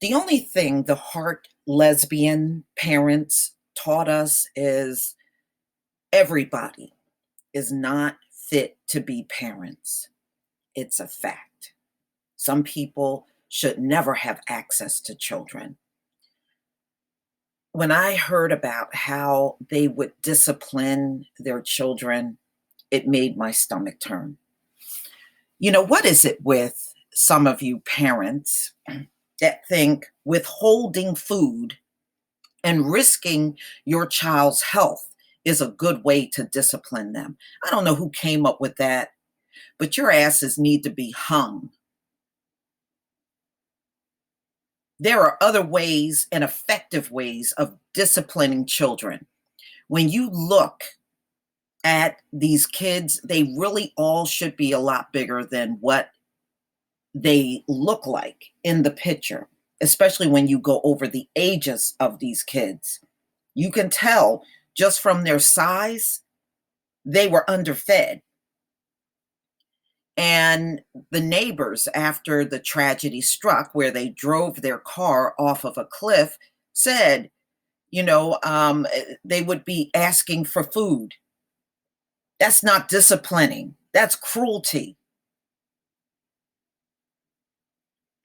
The only thing the Hart lesbian parents taught us is everybody is not fit to be parents. It's a fact. Some people should never have access to children. When I heard about how they would discipline their children, it made my stomach turn. What is it with some of you parents that think withholding food and risking your child's health is a good way to discipline them? I don't know who came up with that, but your asses need to be hung. There are other ways and effective ways of disciplining children. When you look at these kids, they really all should be a lot bigger than what they look like in the picture, especially when you go over the ages of these kids. You can tell just from their size, they were underfed. And the neighbors, after the tragedy struck, where they drove their car off of a cliff, said, they would be asking for food. That's not disciplining. That's cruelty.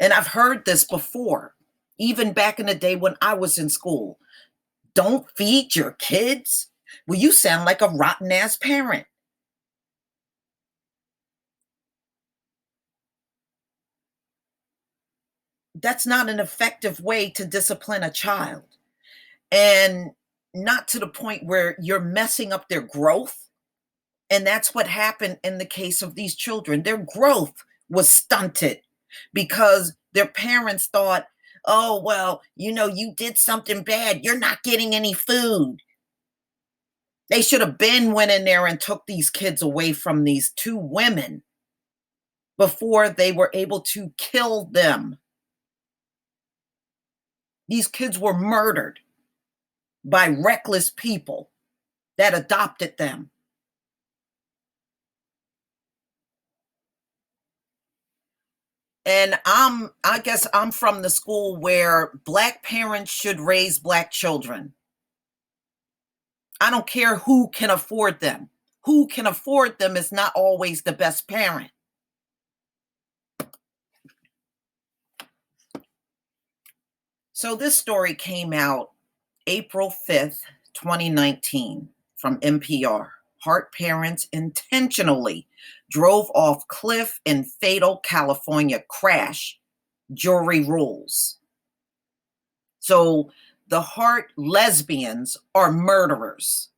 And I've heard this before, even back in the day when I was in school. Don't feed your kids? Well, you sound like a rotten ass parent. That's not an effective way to discipline a child. And not to the point where you're messing up their growth. And that's what happened in the case of these children. Their growth was stunted because their parents thought, oh, well, you did something bad. You're not getting any food. They should have been went in there and took these kids away from these two women before they were able to kill them. These kids were murdered by reckless people that adopted them. And I guess I'm from the school where Black parents should raise Black children. I don't care who can afford them. Who can afford them is not always the best parent. So this story came out April 5th, 2019 from NPR. Hart parents intentionally drove off cliff in fatal California crash. Jury rules. So the Hart lesbians are murderers.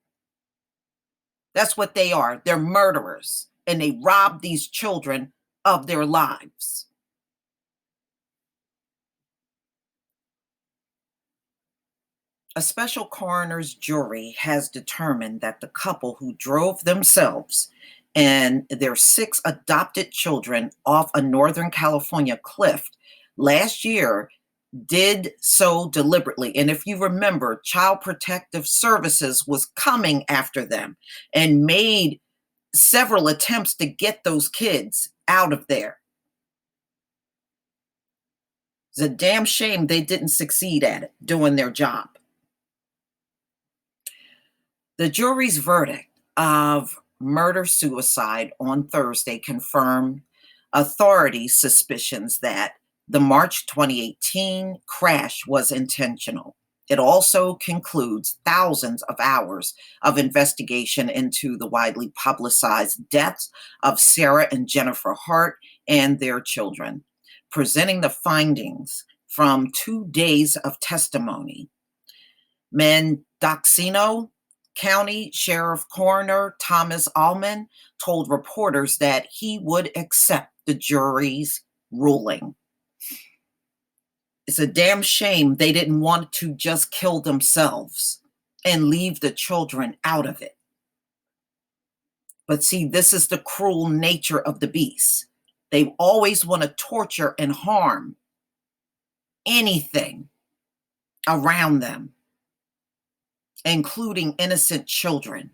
That's what they are. They're murderers. And they robbed these children of their lives. A special coroner's jury has determined that the couple who drove themselves and their 6 adopted children off a Northern California cliff last year did so deliberately. And if you remember, Child Protective Services was coming after them and made several attempts to get those kids out of there. It's a damn shame they didn't succeed at it, doing their job. The jury's verdict of murder-suicide on Thursday confirmed authorities' suspicions that the March 2018 crash was intentional. It also concludes thousands of hours of investigation into the widely publicized deaths of Sarah and Jennifer Hart and their children, presenting the findings from 2 days of testimony. Mendocino County Sheriff Coroner Thomas Allman told reporters that he would accept the jury's ruling. It's a damn shame they didn't want to just kill themselves and leave the children out of it. But see, this is the cruel nature of the beast. They always want to torture and harm anything around them, including innocent children.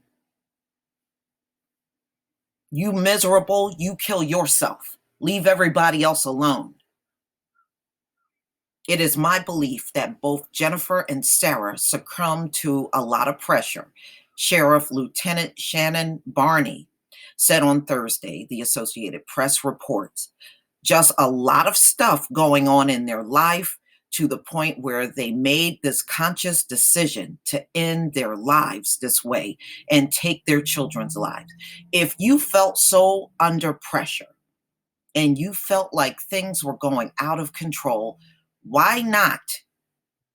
You miserable, you kill yourself. Leave everybody else alone. It is my belief that both Jennifer and Sarah succumbed to a lot of pressure, Sheriff Lieutenant Shannon Barney said on Thursday, the Associated Press reports. Just a lot of stuff going on in their life to the point where they made this conscious decision to end their lives this way and take their children's lives. If you felt so under pressure and you felt like things were going out of control, why not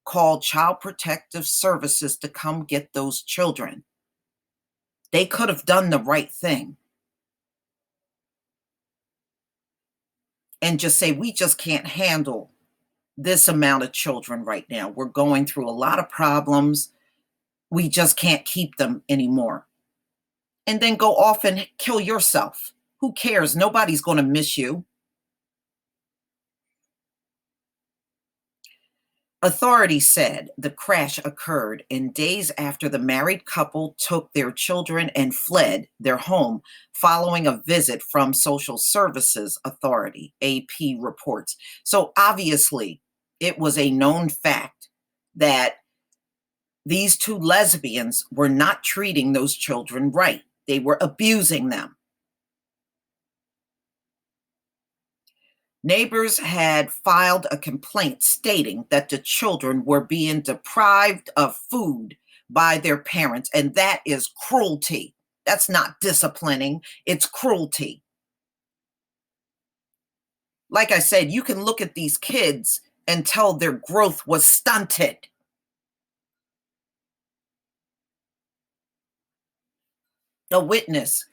call Child Protective Services to come get those children? They could have done the right thing and just say, we just can't handle this amount of children right now. We're going through a lot of problems. We just can't keep them anymore. And then go off and kill yourself. Who cares? Nobody's going to miss you. Authorities said the crash occurred in days after the married couple took their children and fled their home following a visit from Social Services Authority, AP reports. So obviously, it was a known fact that these two lesbians were not treating those children right. They were abusing them. Neighbors had filed a complaint stating that the children were being deprived of food by their parents, and that is cruelty. That's not disciplining, it's cruelty. Like I said, you can look at these kids and tell their growth was stunted. A witness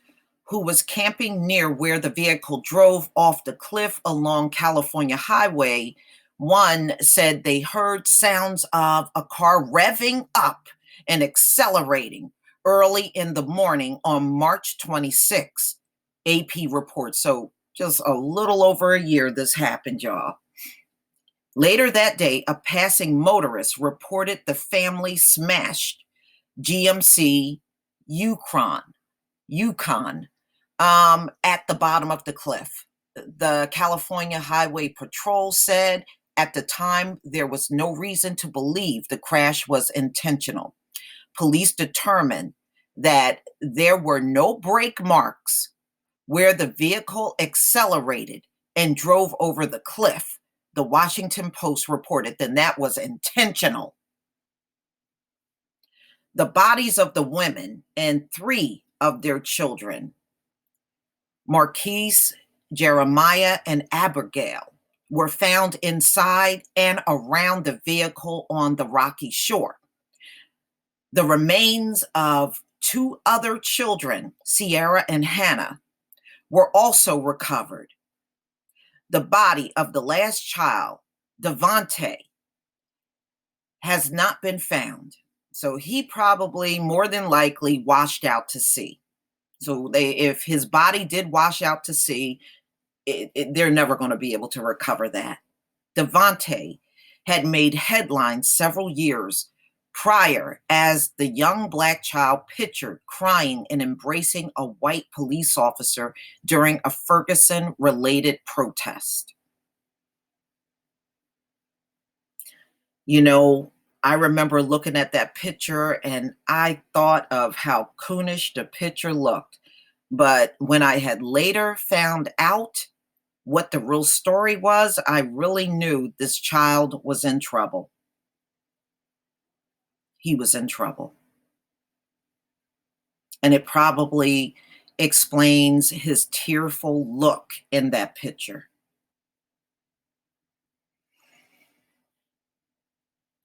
who was camping near where the vehicle drove off the cliff along California Highway 1 said they heard sounds of a car revving up and accelerating early in the morning on March 26. AP reports. So just a little over a year this happened, y'all. Later that day, a passing motorist reported the family smashed GMC Yukon at the bottom of the cliff. The California Highway Patrol said at the time there was no reason to believe the crash was intentional. Police determined that there were no brake marks where the vehicle accelerated and drove over the cliff. The Washington Post reported that that was intentional. The bodies of the women and 3 of their children, Marquise, Jeremiah, and Abigail, were found inside and around the vehicle on the rocky shore. The remains of 2 other children, Sierra and Hannah, were also recovered. The body of the last child, Devontae, has not been found. So he probably more than likely washed out to sea. So if his body did wash out to sea, they're never going to be able to recover that. Devontae had made headlines several years prior as the young Black child pictured crying and embracing a white police officer during a Ferguson-related protest. You know, I remember looking at that picture and I thought of how coonish the picture looked. But when I had later found out what the real story was, I really knew this child was in trouble. He was in trouble. And it probably explains his tearful look in that picture.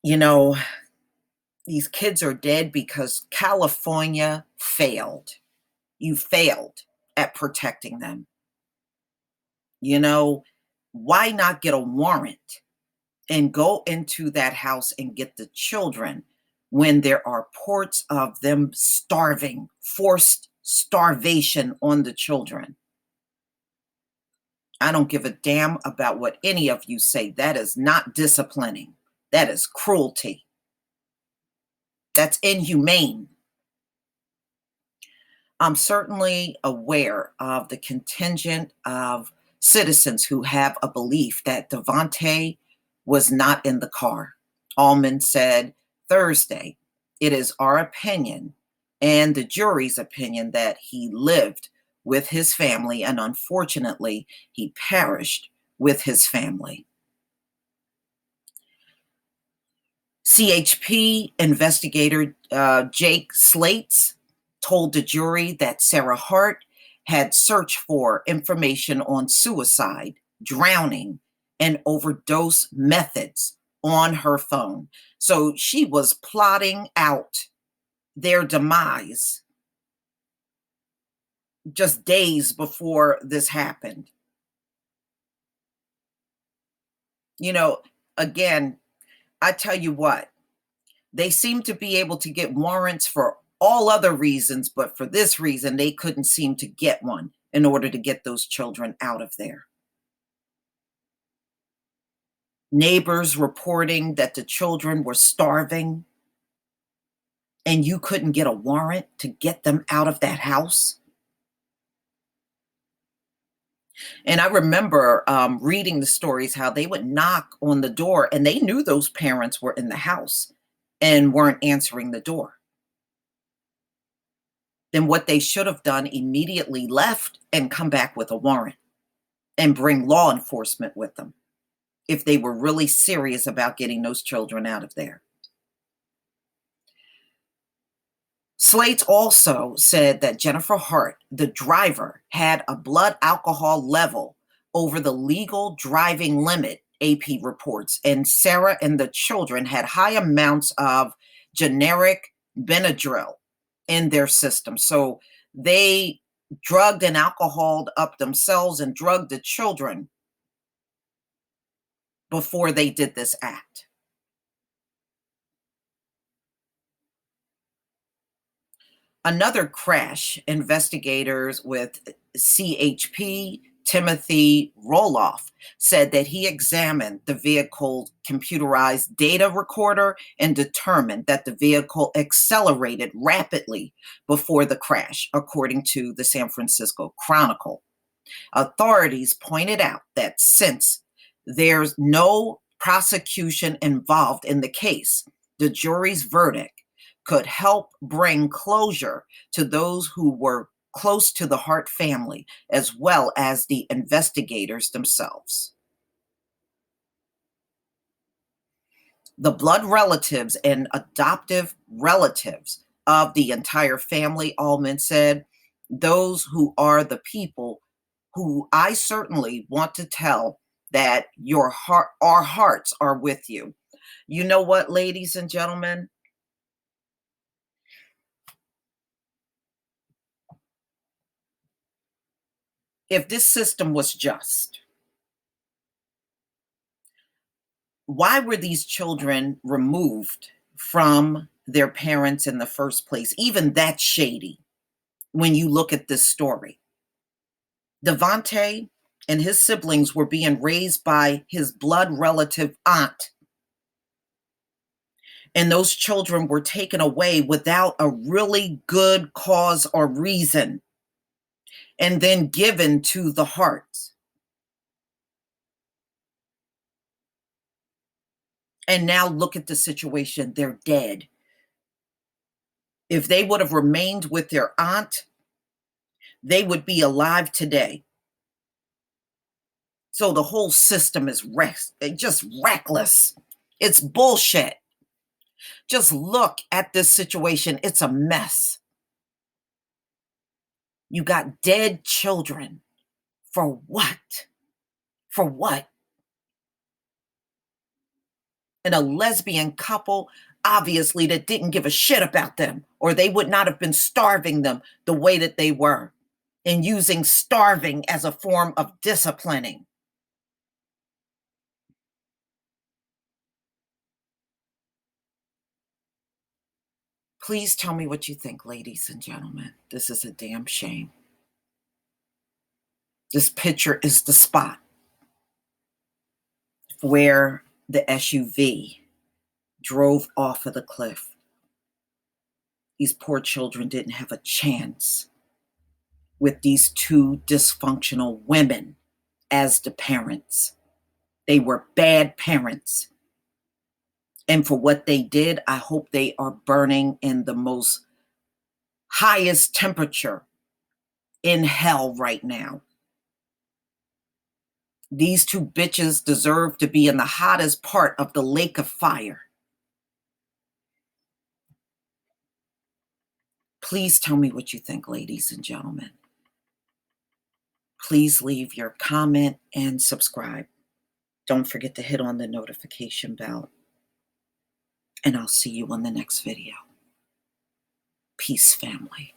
You know, these kids are dead because California failed. You failed at protecting them. You know, why not get a warrant and go into that house and get the children when there are reports of them starving, forced starvation on the children? I don't give a damn about what any of you say. That is not disciplining. That is cruelty. That's inhumane. I'm certainly aware of the contingent of citizens who have a belief that Devontae was not in the car. Allman said Thursday, "It is our opinion and the jury's opinion that he lived with his family, and unfortunately, he perished with his family." CHP investigator Jake Slates told the jury that Sarah Hart had searched for information on suicide, drowning, and overdose methods on her phone. So she was plotting out their demise just days before this happened. You know, again, I tell you what, they seem to be able to get warrants for all other reasons, but for this reason, they couldn't seem to get one in order to get those children out of there. Neighbors reporting that the children were starving and you couldn't get a warrant to get them out of that house. And I remember reading the stories how they would knock on the door and they knew those parents were in the house and weren't answering the door. Then what they should have done, immediately left and come back with a warrant and bring law enforcement with them if they were really serious about getting those children out of there. Slates also said that Jennifer Hart, the driver, had a blood alcohol level over the legal driving limit, AP reports, and Sarah and the children had high amounts of generic Benadryl in their system. So they drugged and alcoholed up themselves and drugged the children before they did this act. Another crash, investigators with CHP, Timothy Roloff, said that he examined the vehicle's computerized data recorder and determined that the vehicle accelerated rapidly before the crash, according to the San Francisco Chronicle. Authorities pointed out that since there's no prosecution involved in the case, the jury's verdict could help bring closure to those who were close to the Hart family, as well as the investigators themselves. The blood relatives and adoptive relatives of the entire family, Allman said, those who are the people who I certainly want to tell that our hearts are with you. You know what, ladies and gentlemen? If this system was just, why were these children removed from their parents in the first place? Even that's shady when you look at this story. Devontae and his siblings were being raised by his blood relative aunt, and those children were taken away without a really good cause or reason and then given to the Harts. And now look at the situation. They're dead. If they would have remained with their aunt, they would be alive today. So the whole system is just reckless. It's bullshit. Just look at this situation. It's a mess. You got dead children. For what? For what? And a lesbian couple, obviously, that didn't give a shit about them, or they would not have been starving them the way that they were, and using starving as a form of disciplining. Please tell me what you think, ladies and gentlemen. This is a damn shame. This picture is the spot where the SUV drove off of the cliff. These poor children didn't have a chance with these two dysfunctional women as the parents. They were bad parents. And for what they did, I hope they are burning in the most highest temperature in hell right now. These two bitches deserve to be in the hottest part of the lake of fire. Please tell me what you think, ladies and gentlemen. Please leave your comment and subscribe. Don't forget to hit on the notification bell. And I'll see you on the next video. Peace, family.